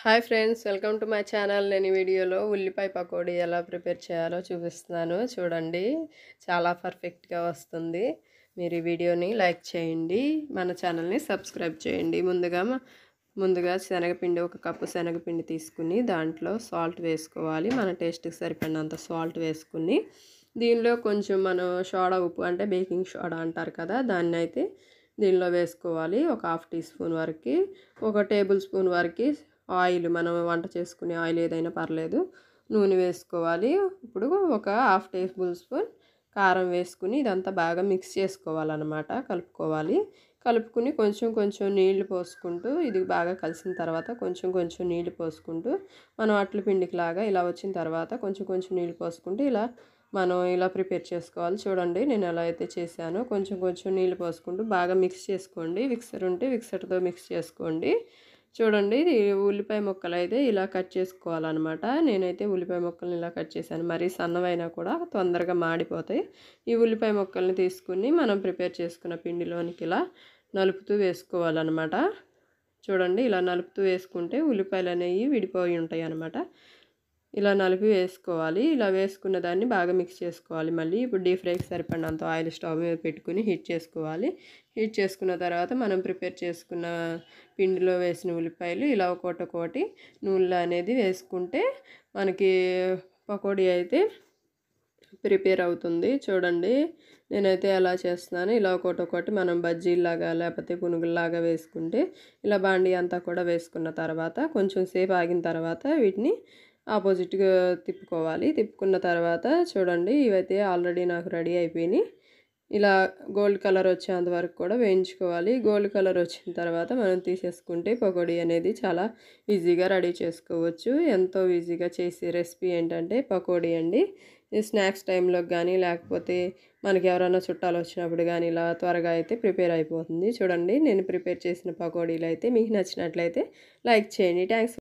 Hi friends, welcome to my channel. నేను ఈ వీడియోలో ఉల్లిపాయ పకోడీ ఎలా ప్రిపేర్ చేయాలో చూపిస్తున్నాను. చూడండి, చాలా పర్ఫెక్ట్గా వస్తుంది. మీరు ఈ వీడియోని లైక్ చేయండి, మన ఛానల్ని సబ్స్క్రైబ్ చేయండి. ముందుగా శనగపిండి, ఒక కప్పు శనగపిండి తీసుకుని దాంట్లో సాల్ట్ వేసుకోవాలి. మన టేస్ట్కి సరిపడినంత సాల్ట్ వేసుకుని దీనిలో కొంచెం మనం సోడా ఉప్పు అంటే బేకింగ్ సోడా అంటారు కదా, దాన్ని అయితే దీనిలో వేసుకోవాలి. ఒక హాఫ్ టీ స్పూన్ వరకు, ఒక టేబుల్ స్పూన్ వరకు ఆయిల్, మనం వంట చేసుకునే ఆయిల్ ఏదైనా పర్లేదు, నూనె వేసుకోవాలి. ఇప్పుడు ఒక హాఫ్ టేబుల్ స్పూన్ కారం వేసుకుని ఇదంతా బాగా మిక్స్ చేసుకోవాలన్నమాట, కలుపుకోవాలి. కలుపుకుని కొంచెం కొంచెం నీళ్లు పోసుకుంటూ, ఇది బాగా కలిసిన తర్వాత కొంచెం కొంచెం నీళ్లు పోసుకుంటూ, మనం అట్ల పిండికి లాగా ఇలా వచ్చిన తర్వాత కొంచెం కొంచెం నీళ్లు పోసుకుంటూ మనం ఇలా ప్రిపేర్ చేసుకోవాలి. చూడండి, నేను ఎలా అయితే చేశానో కొంచెం కొంచెం నీళ్లు పోసుకుంటూ బాగా మిక్స్ చేసుకోండి. మిక్సర్ ఉంటే మిక్సర్తో మిక్స్ చేసుకోండి. చూడండి, ఇది ఉల్లిపాయ ముక్కలు అయితే ఇలా కట్ చేసుకోవాలన్నమాట. నేనైతే ఉల్లిపాయ ముక్కల్ని ఇలా కట్ చేశాను. మరీ సన్నవైనా కూడా తొందరగా మాడిపోతాయి. ఈ ఉల్లిపాయ ముక్కల్ని తీసుకుని మనం ప్రిపేర్ చేసుకున్న పిండిలోనికి ఇలా నలుపుతూ వేసుకోవాలన్నమాట. చూడండి, ఇలా నలుపుతూ వేసుకుంటే ఉల్లిపాయలు అనేవి విడిపోయి ఉంటాయి అన్నమాట. ఇలా నలిపి వేసుకోవాలి. ఇలా వేసుకున్న దాన్ని బాగా మిక్స్ చేసుకోవాలి. మళ్ళీ ఇప్పుడు డీప్ ఫ్రైకి సరిపడినంత ఆయిల్ స్టవ్ మీద పెట్టుకుని హీట్ చేసుకోవాలి. హీట్ చేసుకున్న తర్వాత మనం ప్రిపేర్ చేసుకున్న పిండిలో వేసిన ఉల్లిపాయలు ఇలా ఒక్కొక్కటి నూనెలో అనేది వేసుకుంటే మనకి పకోడీ అయితే ప్రిపేర్ అవుతుంది. చూడండి, నేనైతే ఎలా చేస్తున్నాను, ఇలా ఒక్కొక్కటి మనం బజ్జీలాగా లేకపోతే పునుగుల్లాగా వేసుకుంటే ఇలా బాండీ అంతా కూడా వేసుకున్న తర్వాత కొంచెం సేపు ఆగిన తర్వాత వీటిని ఆపోజిట్గా తిప్పుకోవాలి. తిప్పుకున్న తర్వాత చూడండి, ఇవైతే ఆల్రెడీ నాకు రెడీ అయిపోయినాయి. ఇలా గోల్డ్ కలర్ వచ్చేంత వరకు కూడా వేయించుకోవాలి. గోల్డ్ కలర్ వచ్చిన తర్వాత మనం తీసేసుకుంటే పకోడీ అనేది చాలా ఈజీగా రెడీ చేసుకోవచ్చు. ఎంతో ఈజీగా చేసే రెసిపీ ఏంటంటే పకోడీ అండి. స్నాక్స్ టైంలోకి కానీ లేకపోతే మనకి ఎవరైనా చుట్టాలు వచ్చినప్పుడు కానీ ఇలా త్వరగా అయితే ప్రిపేర్ అయిపోతుంది. చూడండి, నేను ప్రిపేర్ చేసిన పకోడీలు అయితే మీకు నచ్చినట్లయితే లైక్ చేయండి. థ్యాంక్స్.